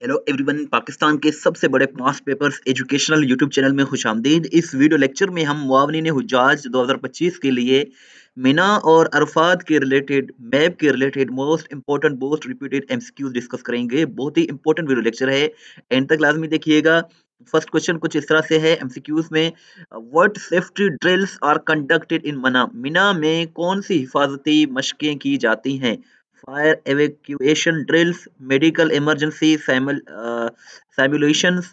Hello everyone, Pakistan के सबसे बड़े past papers educational YouTube channel में खुशामदीद। इस वीडियो लेक्चर में हम मुआवनीन हुज्जाज 2025 के लिए मिना और अरफात के रिलेटेड मैप के related most important most repeated MCQs discuss करेंगे। बहुत ही इंपॉर्टेंट वीडियो लेक्चर है, एंड तक लाजमी देखिएगा। फर्स्ट क्वेश्चन कुछ इस तरह से है एमसीक्यूज में, what safety drills are conducted in Mina. Mina में कौन सी हिफाजती मशकें की जाती हैं? Fire evacuation drills, medical emergency simulations,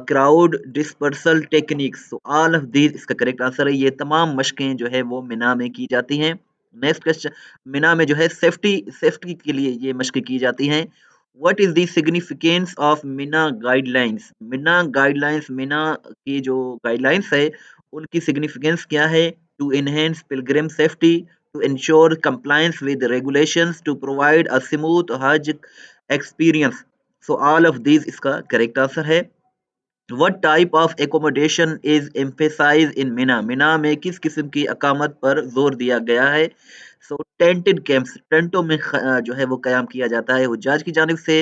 crowd dispersal techniques. तो ऑल ऑफ दीज इसका करेक्ट आंसर है। ये तमाम मशकें जो है वो मिना में की जाती हैं। नेक्स्ट क्वेश्चन, मिना में जो है सेफ्टी सेफ्टी के लिए ये मशकें की जाती हैं। What is the significance of Mina guidelines. Mina guidelines, Mina की जो गाइडलाइंस है उनकी सिग्निफिकेंस क्या है? To enhance pilgrim safety, to ensure compliance with regulations, to provide a smooth Hajj experience. So all of these इसका correct answer है। What type of accommodation is emphasized in Mina? मिना में किस किस्म की अकामत पर जोर दिया गया है? So tented camps, टेंटों में जो है वो कयाम किया जाता है हुज्जाज की जानिब से।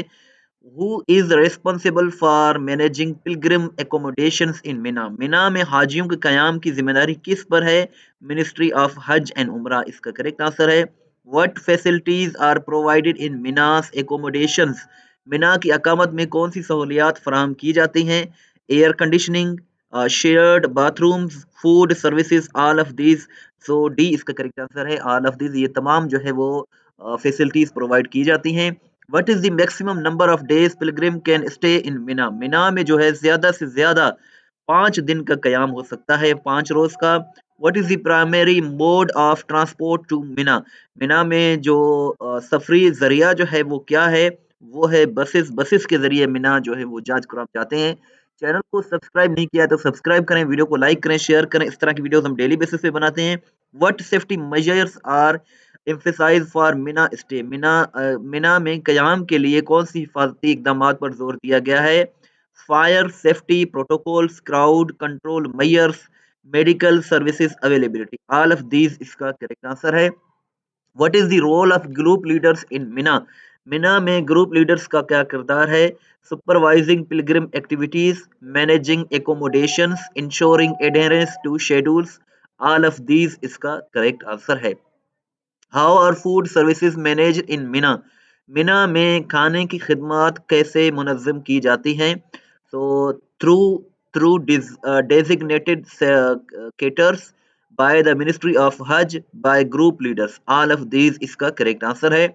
Who is responsible for managing pilgrim accommodations in Mina? मिना में हाजियों के कयाम की जिम्मेदारी किस पर है? Ministry of Hajj and Umrah इसका करेक्ट आंसर है। What facilities are provided in Mina's accommodations? मिना की अकामत में कौन सी सहूलियात फराहम की जाती हैं? Air conditioning, shared bathrooms, food services, all of these. So D इसका करेक्ट आंसर है, ऑल ऑफ दीज। ये तमाम जो है वो फैसिलिटीज प्रोवाइड की जाती हैं। What is the maximum number of days pilgrim can stay in Mina? Mina में जो है ज्यादा से ज्यादा 5 दिन का कयाम हो सकता है, 5 रोज का। What is the primary mode of transport to Mina? Mina में जो सफरी जरिया जो है वो क्या है? वो है बसेस। बसेस के जरिए मिना जो है वो जाज कराम जाते हैं। चैनल को सब्सक्राइब नहीं किया तो सब्सक्राइब करें, वीडियो को लाइक करें, शेयर करें। इस तरह की वीडियोस हम डेली बेसिस पे बनाते हैं। What safety measures are emphasize for Mina stay? Mina में कयाम के लिए कौन सी हिफाजती इकदाम पर जोर दिया गया है? Fire safety protocols, crowd control measures, medical services availability. All of these इसका करेक्ट आंसर है। What is the role of group leaders in Mina? Mina में ग्रुप लीडर्स का क्या किरदार है? Supervising pilgrim activities, managing accommodations, ensuring adherence to schedules. All of these इसका correct answer है। How are food services manage in Mina? Mina में खाने की खिदमत कैसे मुनज़्ज़म की जाती हैं? सो through through designated caterers, by the ministry of Hajj, by group leaders. All of these इसका करेक्ट आंसर है।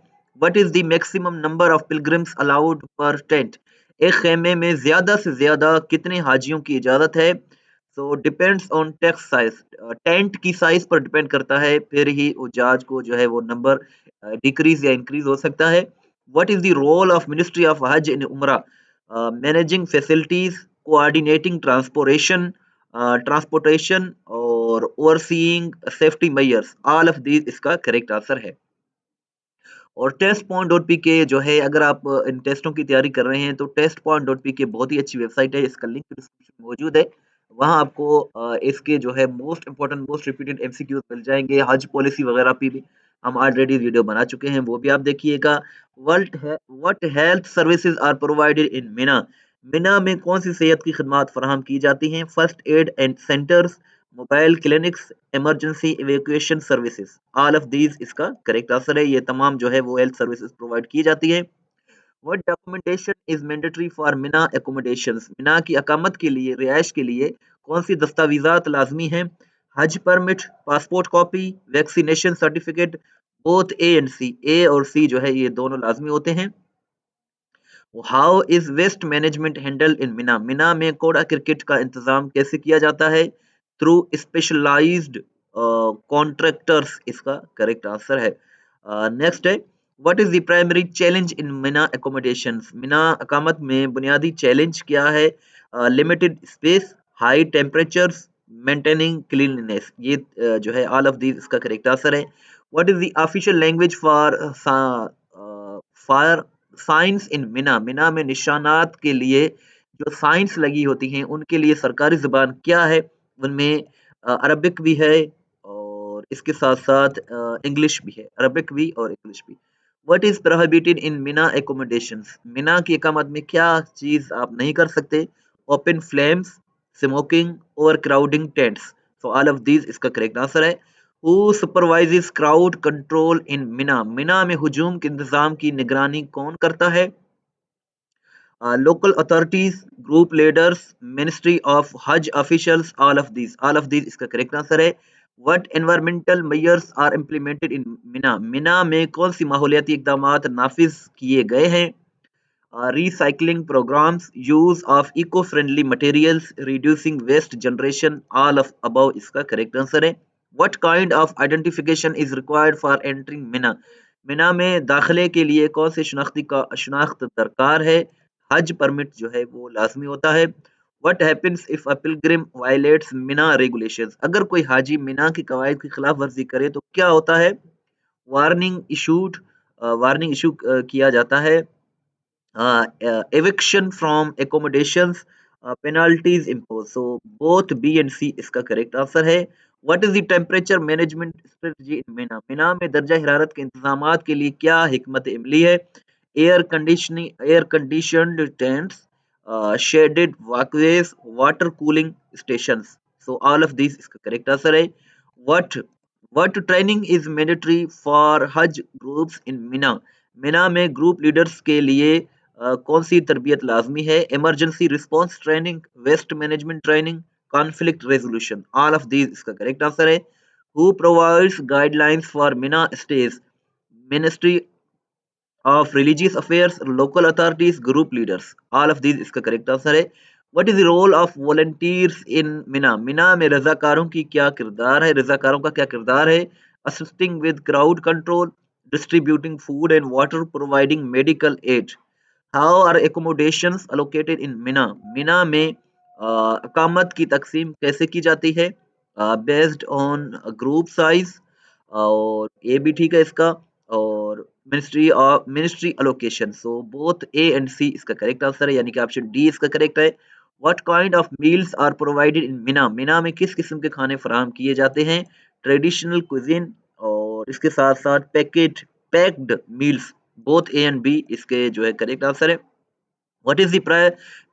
What is the maximum number of pilgrims allowed per tent? एक खेमे में ज्यादा से ज्यादा कितने हाजियों की इजाजत है? So depends on tents size, tent की साइज पर डिपेंड करता है, फिर ही उजाज को जो है वो नंबर डिक्रीज या इंक्रीज हो सकता है। What is the role of ministry of Hajj in Umrah? Managing facilities, coordinating transportation और overseeing safety measures. All of these इसका करेक्ट आंसर है। और टेस्ट पॉइंट डॉट पी के जो है, अगर आप इन टेस्टों की तैयारी कर रहे हैं तो टेस्ट पॉइंट डॉट पी के बहुत ही अच्छी वेबसाइट है, इसका लिंक डिस्क्रिप्शन में मौजूद है। वहाँ आपको इसके जो है most important most repeated MCQs मिल जाएंगे। हज पॉलिसी वगैरह पे भी हम ऑलरेडी वीडियो बना चुके हैं, वो भी आप देखिएगा। What health services are provided in Mina? Mina में कौन सी सेहत की खदमात फराहम की जाती हैं? First aid and centres, mobile clinics, emergency evacuation services. All of these इसका करेक्ट आंसर है। ये तमाम जो है वो हेल्थ सर्विसेज प्रोवाइड की जाती है। What documentation is mandatory for Mina accommodations? Mina की अकामत के लिए, रिहाइश के लिए कौन सी दस्तावेजात लाजमी हैं? Hajj permit, passport copy, vaccination certificate, both A and C. A और सी जो है ये दोनों लाजमी होते हैं। How is waste management handle in Mina? Mina में कूड़ा क्रिकेट का इंतजाम कैसे किया जाता है? थ्रू स्पेशलाइज्ड कॉन्ट्रैक्टर्स इसका करेक्ट आंसर है। नेक्स्ट है, what is the primary challenge in Mina accommodations? Mina अकामत में बुनियादी चैलेंज क्या है? Limited space, high temperatures, maintaining cleanliness. ये जो है ऑल ऑफ दीज इसका करेक्ट आंसर है। What is the official language for fire science in Mina? Mina में निशानात के लिए जो साइंस लगी होती हैं उनके लिए सरकारी जुबान क्या है? उनमें अरबिक भी है और इसके साथ साथ इंग्लिश भी है, अरबिक भी और इंग्लिश भी। What is prohibited in Mina accommodations, Mina की इकामत में क्या चीज आप नहीं कर सकते? Open flames, smoking, over crowding tents. So all of these इसका करेक्ट आंसर है। Who supervises crowd control in Mina, Mina में हुजूम के इंतजाम की निगरानी कौन करता है? Local authorities, group leaders, ministry of Hajj officials, all of these इसका करेक्ट आंसर है। What environmental measures are implemented in Mina, Mina में कौन सी माहौलियाती इकदाम नाफिज किए गए हैं? Recycling programs, use of eco-friendly materials, reducing waste generation, all of above इसका correct answer है। What kind of identification is required for entering Mina? मिना में दाखिले के लिए कौन से शनाख्त दरकार है? हज परमिट जो है वो लाजमी होता है। What happens if a pilgrim violates Mina regulations? अगर कोई हाजी मिना की कवायद की खिलाफ वर्जी करे तो क्या होता है? वार्निंग इशू किया जाता है। eviction from accommodations, penalties imposed. So both B and C इसका correct answer है। What is the temperature management strategy in Mina? मिना में दर्जा हरारत के इंतजामात के लिए क्या हिकमत इमली है? Air conditioned tents, shaded walkways, water cooling stations. So all of these इसका correct answer है। What what training is mandatory for Hajj groups in Mina? मिना में ग्रुप लीडर्स के लिए कौन सी तरबियत लाजमी है? Emergency response training, waste management training, conflict resolution, all of these इसका करेक्ट आंसर है। Who provides guidelines for Mina stage? Ministry of religious affairs, local authorities, group leaders, all of these इसका correct answer है। What is the role of volunteers in Mina, Mina में रजाकारों की क्या किरदार है? रजाकारों का क्या किरदार है? Assisting with crowd control, distributing food and water, providing medical aid. How are accommodations allocated in Mina, Mina में अकामत की तकसीम कैसे की जाती है? बेस्ड ऑन ग्रुप साइज, और ए भी ठीक है इसका, और ministry allocation. So both A and C इसका करेक्ट आंसर है, यानी कि ऑप्शन डी इसका करेक्ट है। What kind of meals are provided in Mina, Mina में किस किस्म के खाने फराहम किए जाते हैं? ट्रेडिशनल क्विजीन, और इसके साथ साथ packed meals. Both A and B इसके जो है करेक्ट आंसर है। What is the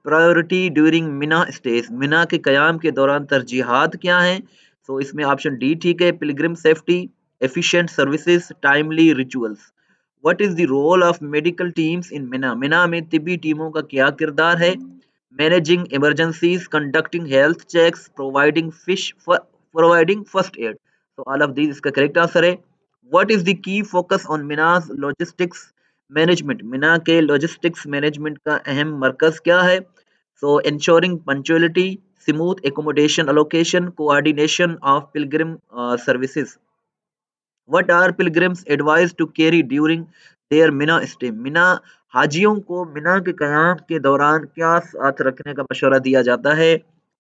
priority during Mina stage, Mina के कयाम के दौरान तरजीहात क्या हैं? सो इसमें ऑप्शन डी ठीक है, pilgrim safety, efficient services, timely rituals. What is the role of medical teams in Mina, Mina में तिब्बी टीमों का क्या किरदार है? Managing emergencies, conducting health checks, providing first aid. तो ऑल ऑफ दीज इसका करेक्ट आंसर है। What is the key focus on Mina's logistics management, Mina के लॉजिस्टिक्स मैनेजमेंट का अहम मरकज क्या है? So ensuring punctuality, smooth accommodation allocation, coordination of Pilgrim services. What are pilgrims advise to carry during their Mina stay, Mina हाजियों को Mina के कयाम के दौरान क्या साथ रखने का मशवरा दिया जाता है?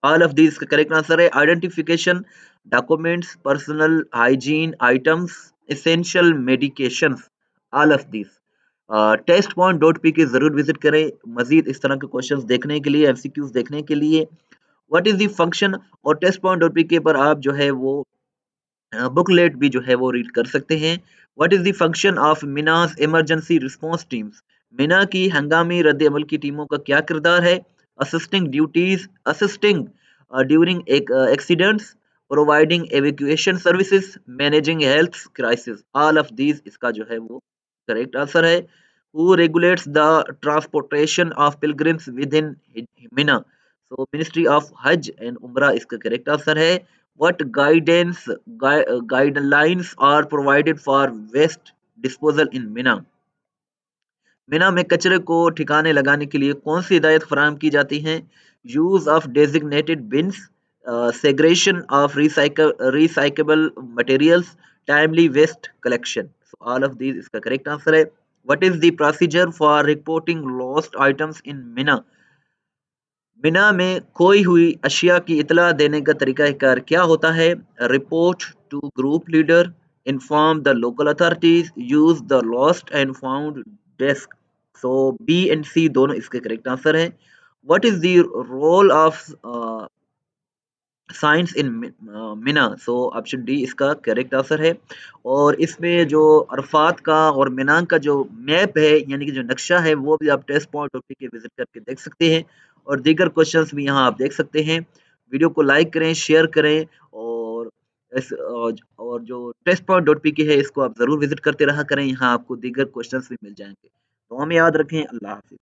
ऑल ऑफ दिस का करेक्ट आंसर है। Identification documents, personal hygiene items, essential medications, all of this. Test point dot P K जरूर विजिट करें मजीद इस तरह के क्वेश्चंस देखने के लिए, एमसीक्यूज देखने के लिए। व्हाट इज द फंक्शन, और टेस्ट पॉइंट डॉट पी के पर आप जो है वो बुकलेट भी जो है वो रीड कर सकते हैं। What is the function of Mina's emergency response teams, Mina की हंगामी रद्द अमल की टीमों का क्या किरदार है? Assisting during accidents, providing evacuation services, managing health crisis, all of these इसका जो है वो करेक्ट आंसर है। Who regulates the transportation of pilgrims within Mina, so ministry of Hajj and Umrah इसका करेक्ट आंसर है। What guidelines are provided for waste disposal in Mina? मिना में कचरे को ठिकाने लगाने के लिए कौन सी हिदायत फराहम की जाती हैं? Use of designated bins, segregation of recyclable materials, timely waste collection. All of these इसका करेक्ट आंसर है। What is the procedure for reporting lost items in Mina, Mina में खोई हुई अशिया की इतला देने का तरीकाकार क्या होता है? Report to group leader, inform the local authorities, use the lost and found desk. So B and C दोनों इसके करेक्ट आंसर है। What is the role of science in Mina, so option D इसका correct answer है। और इसमें जो अरफात का और मिना का जो मैप है यानी कि जो नक्शा है वो भी आप टेस्ट पॉइंट टॉपिक के विजिट करके देख सकते हैं, और दीगर क्वेश्चंस भी यहाँ आप देख सकते हैं। वीडियो को लाइक करें, शेयर करें, और और जो टेस्ट पॉइंट डॉट पी के है इसको आप जरूर विजिट करते रहा करें, यहाँ आपको दीगर क्वेश्चंस भी मिल जाएंगे। तो हमें याद रखें। अल्लाह हाफिज।